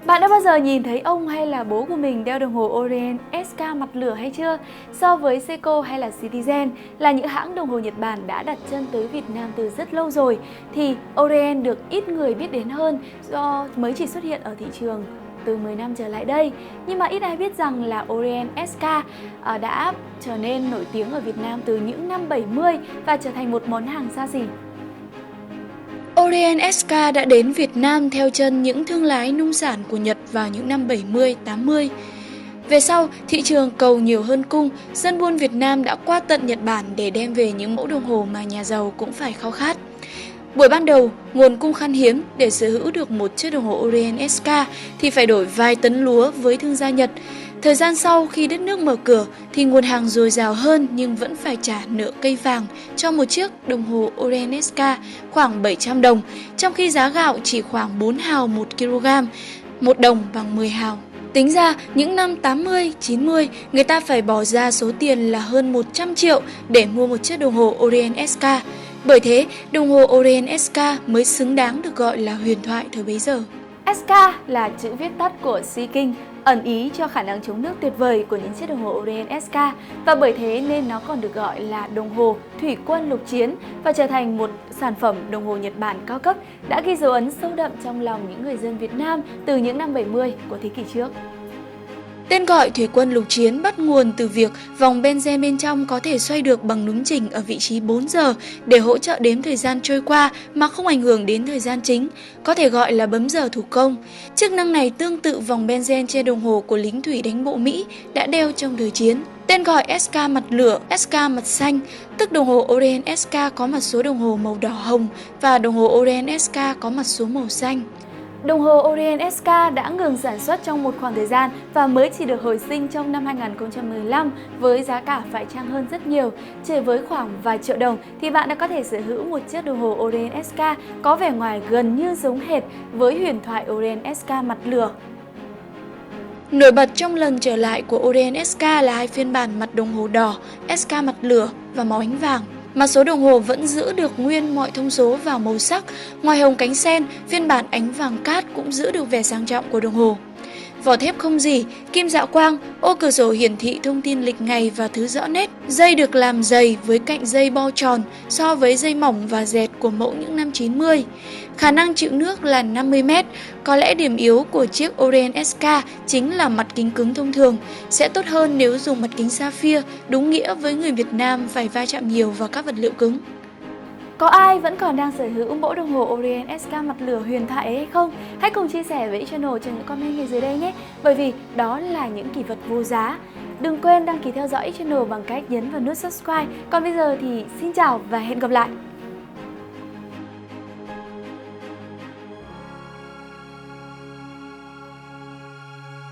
Bạn đã bao giờ nhìn thấy ông hay là bố của mình đeo đồng hồ Orient SK mặt lửa hay chưa? So với Seiko hay là Citizen là những hãng đồng hồ Nhật Bản đã đặt chân tới Việt Nam từ rất lâu rồi, thì Orient được ít người biết đến hơn do mới chỉ xuất hiện ở thị trường từ 10 năm trở lại đây. Nhưng mà ít ai biết rằng là Orient SK đã trở nên nổi tiếng ở Việt Nam từ những năm 70 và trở thành một món hàng xa xỉ. Orient SK đã đến Việt Nam theo chân những thương lái nông sản của Nhật vào những năm 70-80. Về sau, thị trường cầu nhiều hơn cung, dân buôn Việt Nam đã qua tận Nhật Bản để đem về những mẫu đồng hồ mà nhà giàu cũng phải khao khát. Buổi ban đầu, nguồn cung khan hiếm, để sở hữu được một chiếc đồng hồ Orient SK thì phải đổi vài tấn lúa với thương gia Nhật. Thời gian sau, khi đất nước mở cửa thì nguồn hàng dồi dào hơn nhưng vẫn phải trả nợ cây vàng cho một chiếc đồng hồ Orient SK khoảng 700 đồng, trong khi giá gạo chỉ khoảng 4 hào 1 kg, 1 đồng bằng 10 hào. Tính ra, những năm 80, 90, người ta phải bỏ ra số tiền là hơn 100 triệu để mua một chiếc đồng hồ Orient SK. Bởi thế, đồng hồ Orient SK mới xứng đáng được gọi là huyền thoại thời bấy giờ. SK là chữ viết tắt của Sea King, ẩn ý cho khả năng chống nước tuyệt vời của những chiếc đồng hồ Orient SK, và bởi thế nên nó còn được gọi là đồng hồ thủy quân lục chiến và trở thành một sản phẩm đồng hồ Nhật Bản cao cấp đã ghi dấu ấn sâu đậm trong lòng những người dân Việt Nam từ những năm 70 của thế kỷ trước. Tên gọi thủy quân lục chiến bắt nguồn từ việc vòng benzen bên trong có thể xoay được bằng núm chỉnh ở vị trí 4 giờ để hỗ trợ đếm thời gian trôi qua mà không ảnh hưởng đến thời gian chính, có thể gọi là bấm giờ thủ công. Chức năng này tương tự vòng benzen trên đồng hồ của lính thủy đánh bộ Mỹ đã đeo trong thời chiến. Tên gọi SK mặt lửa, SK mặt xanh, tức đồng hồ Orient SK có mặt số đồng hồ màu đỏ hồng và đồng hồ Orient SK có mặt số màu xanh. Đồng hồ Orient SK đã ngừng sản xuất trong một khoảng thời gian và mới chỉ được hồi sinh trong năm 2015 với giá cả phải chăng hơn rất nhiều. Chỉ với khoảng vài triệu đồng thì bạn đã có thể sở hữu một chiếc đồng hồ Orient SK có vẻ ngoài gần như giống hệt với huyền thoại Orient SK mặt lửa. Nổi bật trong lần trở lại của Orient SK là hai phiên bản mặt đồng hồ đỏ, SK mặt lửa và màu ánh vàng. Mà số đồng hồ vẫn giữ được nguyên mọi thông số và màu sắc. Ngoài hồng cánh sen, phiên bản ánh vàng cát cũng giữ được vẻ sang trọng của đồng hồ. Vỏ thép không rỉ, kim dạ quang, ô cửa sổ hiển thị thông tin lịch ngày và thứ rõ nét. Dây được làm dày với cạnh dây bo tròn so với dây mỏng và dẹt của mẫu những năm 90. Khả năng chịu nước là 50 m. Có lẽ điểm yếu của chiếc Orient SK chính là mặt kính cứng thông thường. Sẽ tốt hơn nếu dùng mặt kính sapphire, đúng nghĩa với người Việt Nam phải va chạm nhiều vào các vật liệu cứng. Có ai vẫn còn đang sở hữu mẫu đồng hồ Orient SK mặt lửa huyền thoại ấy hay không? Hãy cùng chia sẻ với channel trong những comment ngay dưới đây nhé, bởi vì đó là những kỷ vật vô giá. Đừng quên đăng ký theo dõi channel bằng cách nhấn vào nút subscribe. Còn bây giờ thì xin chào và hẹn gặp lại!